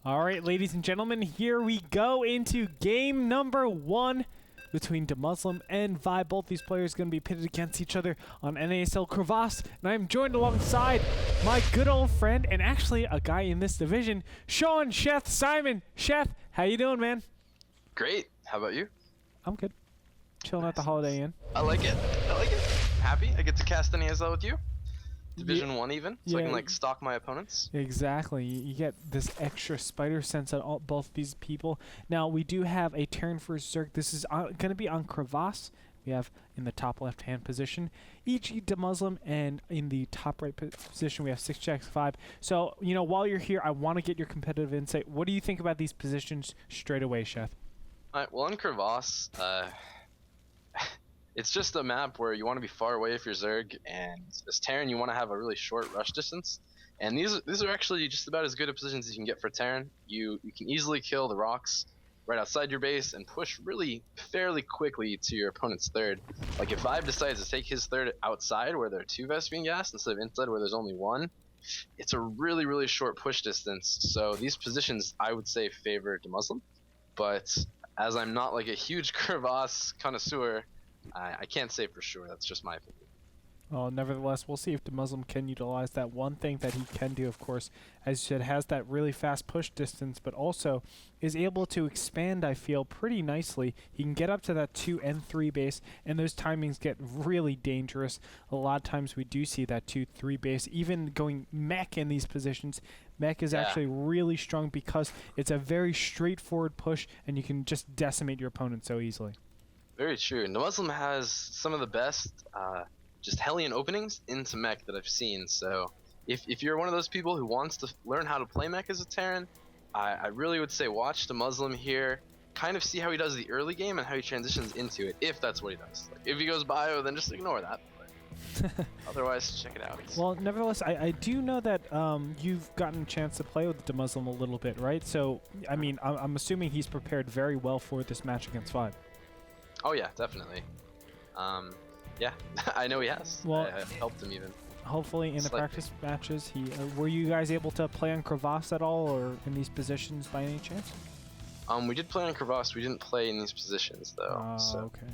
All right, ladies and gentlemen, here we go into game number 1 between Demuslim and Vibe. Both these players going to be pitted against each other on NASL Crevasse, and I'm joined alongside my good old friend and actually a guy in this division, Sean Sheth Simon. Sheth, how you doing, man? Great. How about you? I'm good. Chilling at the Holiday Inn. I like it. Happy I get to cast NASL with you. Division 1 even, so I can like stalk my opponents. Exactly. You get this extra spider sense on both these people. Now, we do have a turn for Zerg. This is going to be on Crevasse. We have in the top left-hand position each Demuslim, and in the top right position we have 6x5. So, you know, while you're here, I want to get your competitive insight. What do you think about these positions straight away, Sheth? Alright, well on Crevasse, it's just a map where you want to be far away if you're Zerg, and as Terran you want to have a really short rush distance. And these are actually just about as good a positions as you can get for Terran. You can easily kill the rocks right outside your base and push really fairly quickly to your opponent's third. Like if Vibe decides to take his third outside where there are 2 Vespian gas instead of inside where there's only 1, it's a really short push distance. So these positions I would say favor Demuslim, but as I'm not like a huge Crevasse connoisseur, I can't say for sure. That's just my opinion. Well, nevertheless, we'll see if Demuslim can utilize that. One thing that he can do, of course, as you said, has that really fast push distance, but also is able to expand, I feel, pretty nicely. He can get up to that 2 and 3 base, and those timings get really dangerous. A lot of times we do see that 2-3 base, even going mech in these positions. Mech is actually really strong because it's a very straightforward push, and you can just decimate your opponent so easily. Very true. And Demuslim has some of the best just Hellion openings into mech that I've seen. So if you're one of those people who wants to learn how to play mech as a Terran, I really would say watch Demuslim here. Kind of see how he does the early game and how he transitions into it, if that's what he does. Like, if he goes bio, then just ignore that. But otherwise, check it out. Well, nevertheless, I do know that you've gotten a chance to play with Demuslim a little bit, right? So, I mean, I'm assuming he's prepared very well for this match against Vibe. Oh yeah, definitely. Yeah, I know he has. Well, I helped him even. Hopefully, in the practice matches, were you guys able to play on Crevasse at all, or in these positions by any chance? We did play on Crevasse. We didn't play in these positions though. Okay.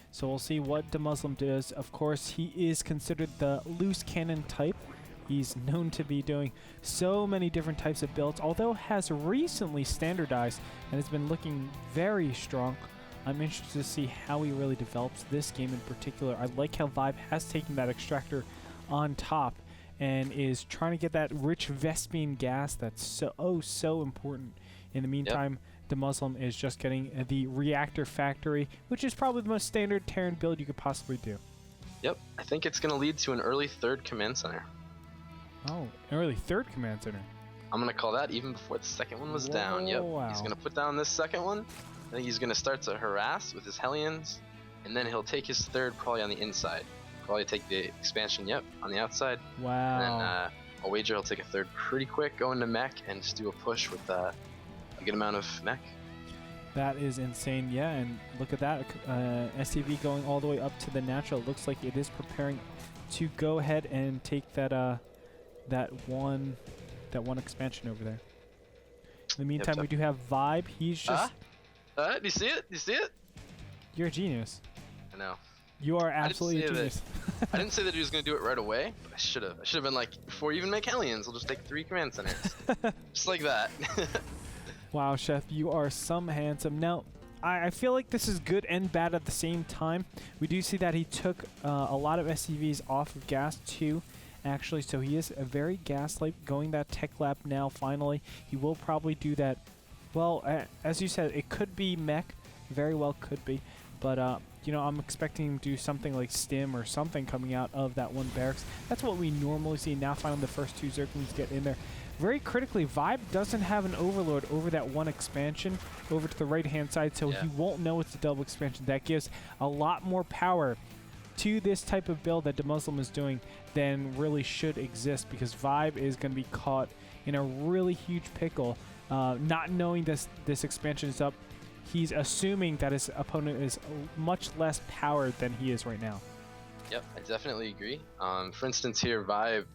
So we'll see what Demuslim does. Of course, he is considered the loose cannon type. He's known to be doing so many different types of builds, although has recently standardized and has been looking very strong. I'm interested to see how he really develops this game in particular. I like how Vibe has taken that extractor on top and is trying to get that rich Vespian gas that's so important. In the meantime, Demuslim is just getting the reactor factory, which is probably the most standard Terran build you could possibly do. Yep, I think it's going to lead to an early 3rd command center. Oh, early 3rd command center. I'm going to call that even before the 2nd one was down. Yep, wow. He's going to put down this 2nd one. I think he's going to start to harass with his Hellions, and then he'll take his 3rd probably on the inside. Probably take the expansion, on the outside. Wow. And then I'll wager he'll take a 3rd pretty quick, go into mech, and just do a push with a good amount of mech. That is insane, yeah, and look at that. STV going all the way up to the natural. It looks like it is preparing to go ahead and take that one expansion over there. In the meantime, we do have Vibe. He's just... do you see it? Do you see it? You're a genius. I know. You are absolutely a genius. I didn't say that he was going to do it right away, but I should have. I should have been like, before you even make Hellions, we'll just take 3 command centers. Just like that. Wow, Chef, you are some handsome. Now, I feel like this is good and bad at the same time. We do see that he took a lot of SCVs off of gas too, actually, so he is a very gas-like, going that tech lab now finally. He will probably do that. Well, as you said, it could be mech, very well could be, but you know, I'm expecting him to do something like stim or something coming out of that one barracks. That's what we normally see. Now finally the first 2 Zerglings get in there. Very critically, Vibe doesn't have an overlord over that one expansion over to the right-hand side, so he won't know it's a double expansion. That gives a lot more power to this type of build that Demuslim is doing than really should exist, because Vibe is going to be caught in a really huge pickle, not knowing this expansion is up. He's assuming that his opponent is much less powered than he is right now. Yep, I definitely agree. For instance here, Vibe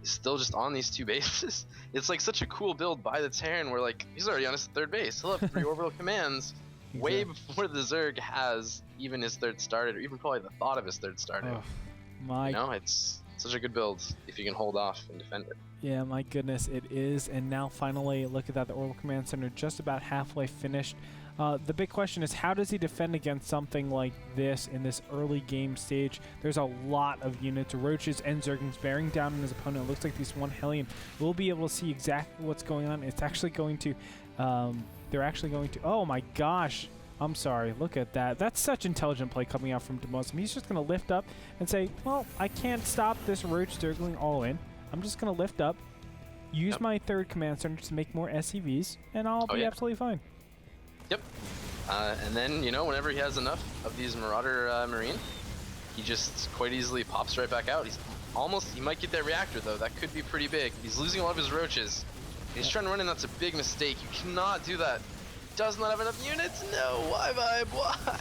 is still just on these 2 bases. It's like such a cool build by the Terran where like he's already on his 3rd base. He'll have 3 orbital commands way before the Zerg has even his 3rd started, or even probably the thought of his 3rd started. Oh, my. You know, it's such a good build if you can hold off and defend it. Yeah, my goodness, it is. And now finally, look at that, the Orbital Command Center just about halfway finished. The big question is, how does he defend against something like this in this early game stage? There's a lot of units, Roaches and Zerglings bearing down on his opponent. It looks like this one Hellion will be able to see exactly what's going on. It's actually going to, they're actually going to, oh my gosh. I'm sorry, look at that. That's such intelligent play coming out from Demuslim. He's just going to lift up and say, well, I can't stop this Roach Zergling all in. I'm just going to lift up, use my 3rd command center to make more SCVs, and I'll be absolutely fine. Yep. And then, you know, whenever he has enough of these Marauder Marine, he just quite easily pops right back out. He's almost, he might get that reactor though. That could be pretty big. He's losing a lot of his Roaches. He's trying to run in, that's a big mistake. You cannot do that. Does not have enough units? No, why Vibe, why?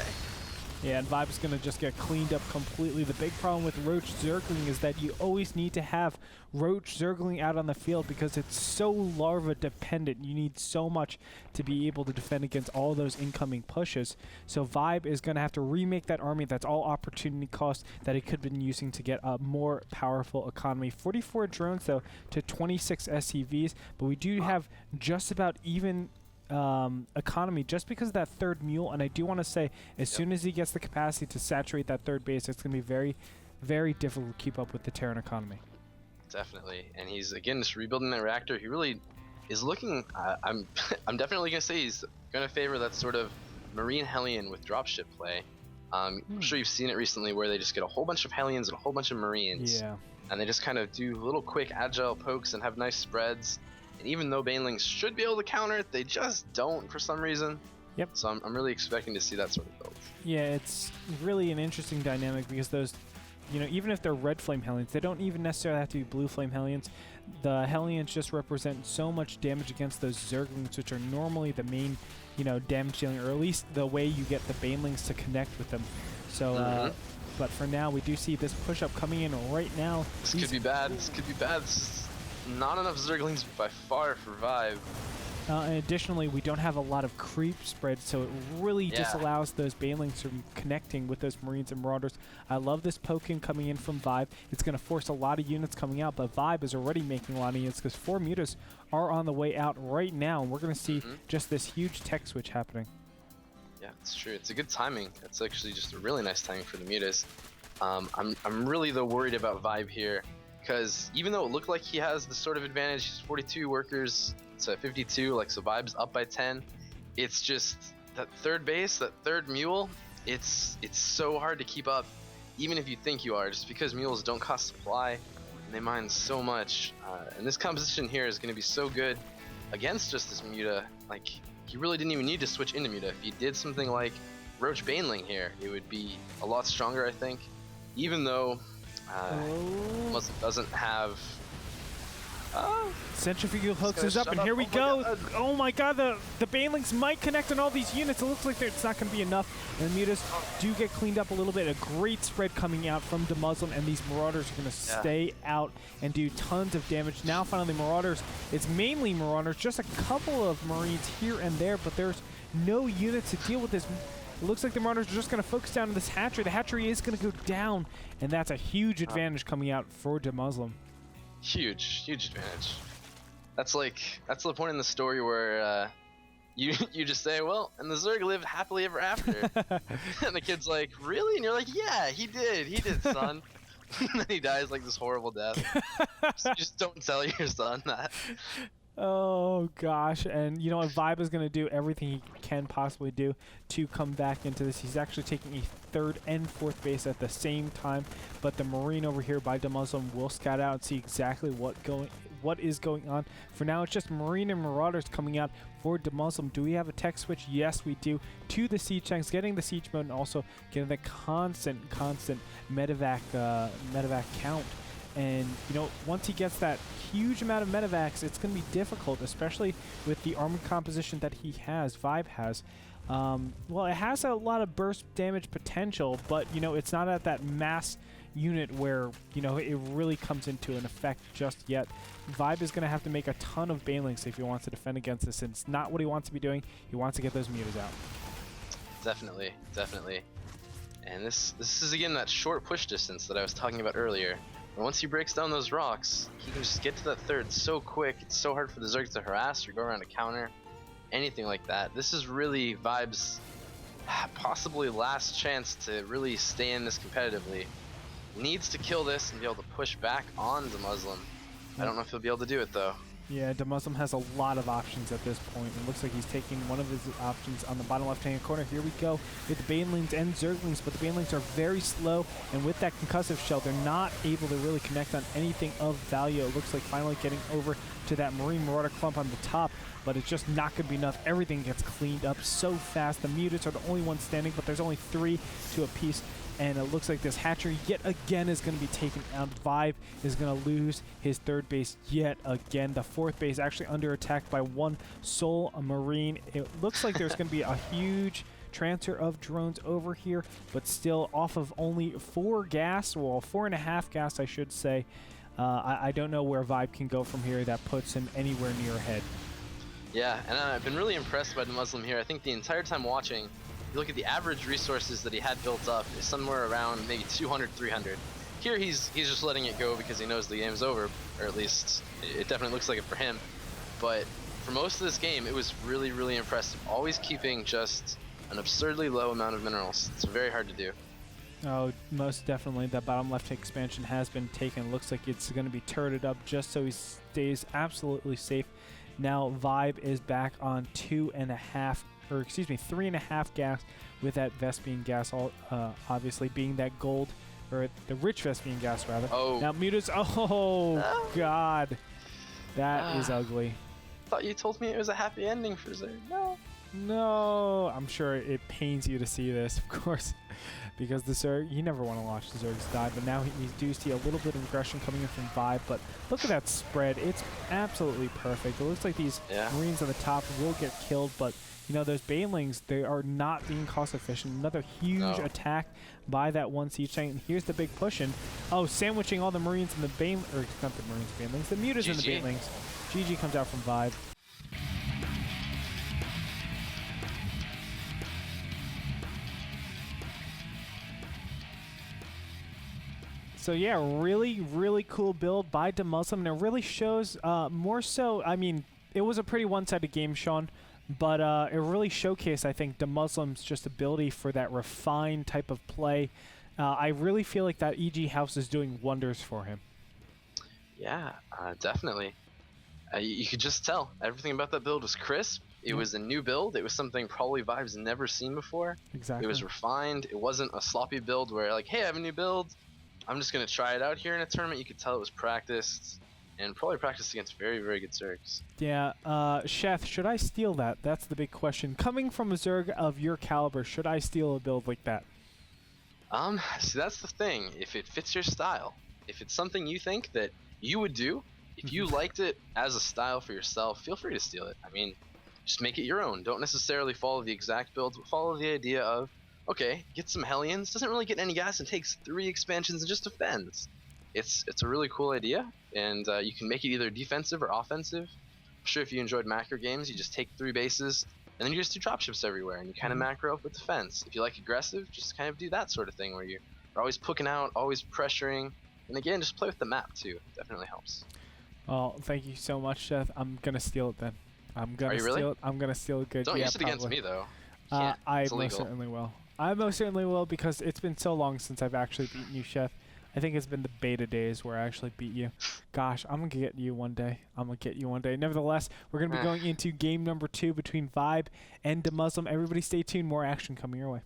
Yeah, and Vibe's gonna just get cleaned up completely. The big problem with Roach Zergling is that you always need to have Roach Zergling out on the field because it's so larva dependent. You need so much to be able to defend against all those incoming pushes. So Vibe is gonna have to remake that army. That's all opportunity cost that it could have been using to get a more powerful economy. 44 drones though to 26 SCVs, but we do have just about even economy just because of that 3rd mule, and I do want to say as soon as he gets the capacity to saturate that 3rd base, it's going to be very, very difficult to keep up with the Terran economy. Definitely, and he's again just rebuilding that reactor. He really is looking. I'm definitely going to say he's going to favor that sort of Marine Hellion with dropship play. I'm sure you've seen it recently where they just get a whole bunch of Hellions and a whole bunch of Marines, and they just kind of do little quick agile pokes and have nice spreads. And even though Banelings should be able to counter it, they just don't for some reason. Yep. So I'm really expecting to see that sort of build. Yeah, it's really an interesting dynamic because those, you know, even if they're red flame Hellions, they don't even necessarily have to be blue flame Hellions. The Hellions just represent so much damage against those Zerglings, which are normally the main, you know, damage dealing, or at least the way you get the Banelings to connect with them. So, but for now, we do see this push up coming in right now. This could be bad. This could be bad. This is not enough Zerglings by far for Vibe. And additionally, we don't have a lot of creep spread, so it really disallows those Banelings from connecting with those Marines and Marauders. I love this poking coming in from Vibe. It's going to force a lot of units coming out, but Vibe is already making a lot of units because 4 mutas are on the way out right now, and we're going to see just this huge tech switch happening. Yeah, it's true. It's a good timing. It's actually just a really nice timing for the mutas. I'm really though worried about Vibe here, because even though it looked like he has this sort of advantage, he's 42 workers to 52, like so Vibe's up by 10. It's just that 3rd base, that 3rd mule, it's so hard to keep up, even if you think you are, just because mules don't cost supply and they mine so much. And this composition here is going to be so good against just this muta. Like, he really didn't even need to switch into muta. If he did something like Roach Baneling here, it would be a lot stronger, I think, even though doesn't have centrifugal hooks is up, and here we go. Oh my god, the Banelings might connect on all these units. It looks like it's not going to be enough, and the mutas do get cleaned up a little bit. A great spread coming out from Demuslim, and these Marauders are going to stay out and do tons of damage. Now finally Marauders, it's mainly Marauders, just a couple of Marines here and there, but there's no units to deal with this. It looks like the Marauders are just going to focus down on this hatchery. The hatchery is going to go down, and that's a huge advantage coming out for Demuslim. Huge advantage. That's the point in the story where you just say, well, and the Zerg lived happily ever after. And the kid's like, really? And you're like, yeah, he did, son. And then he dies like this horrible death. Just don't tell your son that. Oh gosh, and you know what, Vibe is going to do everything he can possibly do to come back into this. He's actually taking a 3rd and 4th base at the same time, but the Marine over here by Demuslim will scout out and see exactly what is going on. For now, it's just Marine and Marauders coming out for Demuslim. Do we have a tech switch? Yes, we do. To the siege tanks, getting the siege mode and also getting the constant medevac count. And, you know, once he gets that huge amount of medevacs, it's going to be difficult, especially with the armor composition that he has, Vibe has. Well, it has a lot of burst damage potential, but, you know, it's not at that mass, unit where, you know, it really comes into an effect just yet. Vibe is going to have to make a ton of banelings if he wants to defend against this, and it's not what he wants to be doing. He wants to get those mutas out. Definitely, definitely. And this is again that short push distance that I was talking about earlier. And once he breaks down those rocks, he can just get to that third so quick. It's so hard for the Zerg to harass or go around a counter, anything like that. This is really Vibe's possibly last chance to really stay in this competitively. He needs to kill this and be able to push back on Demuslim. I don't know if he'll be able to do it though. Yeah, Demuslim has a lot of options at this point. It looks like he's taking one of his options on the bottom left-hand corner. Here we go with the Banelings and Zerglings, but the Banelings are very slow, and with that concussive shell, they're not able to really connect on anything of value. It looks like finally getting over to that Marine Marauder clump on the top, but it's just not going to be enough. Everything gets cleaned up so fast. The mutants are the only ones standing, but there's only 3 to a piece. And it looks like this hatchery yet again is going to be taken out. Vibe is going to lose his 3rd base yet again. The 4th base actually under attack by 1 Soul Marine. It looks like there's going to be a huge transfer of drones over here, but still off of only 4 gas, well, 4.5 gas, I should say. I don't know where Vibe can go from here that puts him anywhere near ahead. Yeah, and I've been really impressed by Demuslim here. I think the entire time watching, you look at the average resources that he had built up is somewhere around maybe 200, 300. Here he's just letting it go because he knows the game's over, or at least it definitely looks like it for him. But for most of this game, it was really, really impressive. Always keeping just an absurdly low amount of minerals. It's very hard to do. Oh, most definitely. That bottom left expansion has been taken. Looks like it's going to be turreted up just so he stays absolutely safe. Now Vibe is back on 3.5 gas with that Vespian gas, obviously being that gold, or the rich Vespian gas rather. Oh. Now Mutas, oh God, that is ugly. Thought you told me it was a happy ending for Zerg. No, I'm sure it pains you to see this, of course, because the Zerg, you never want to watch the Zergs die, but now we do see a little bit of aggression coming in from Vibe, but look at that spread. It's absolutely perfect. It looks like these Marines on the top will get killed, but you know, those Banelings, they are not being cost efficient. Another huge attack by that 1 siege tank, and here's the big push in. Oh, sandwiching all the Marines and the or not the Marines, Banelings, the Mutas and the Banelings. GG comes out from Vibe. So yeah, really, really cool build by Demuslim, and it really shows more so, I mean, it was a pretty one-sided game, Sean, but it really showcased, I think, Demuslim's just ability for that refined type of play. I really feel like that EG house is doing wonders for him. Yeah, definitely. You could just tell. Everything about that build was crisp. It was a new build. It was something probably Vibe's never seen before. Exactly. It was refined. It wasn't a sloppy build where like, hey, I have a new build. I'm just going to try it out here in a tournament. You could tell it was practiced, and probably practiced against very, very good Zergs. Yeah, Chef, should I steal that? That's the big question. Coming from a Zerg of your caliber, should I steal a build like that? See, that's the thing. If it fits your style, if it's something you think that you would do, if you liked it as a style for yourself, feel free to steal it. I mean, just make it your own. Don't necessarily follow the exact build, but follow the idea of, okay, get some Hellions, doesn't really get any gas and takes 3 expansions and just defends. It's a really cool idea, and you can make it either defensive or offensive. I'm sure if you enjoyed macro games, you just take 3 bases, and then you just do dropships everywhere, and you kind of macro up with defense. If you like aggressive, just kind of do that sort of thing where you're always poking out, always pressuring, and again, just play with the map too. It definitely helps. Well, thank you so much, Seth. I'm gonna steal it then. I'm gonna steal really? it. I'm gonna steal it good. Don't use it against me though. I most certainly will. I most certainly will, because it's been so long since I've actually beaten you, Chef. I think it's been the beta days where I actually beat you. Gosh, I'm going to get you one day. I'm going to get you one day. Nevertheless, we're going to be going into game number 2 between Vibe and Demuslim. Everybody stay tuned. More action coming your way.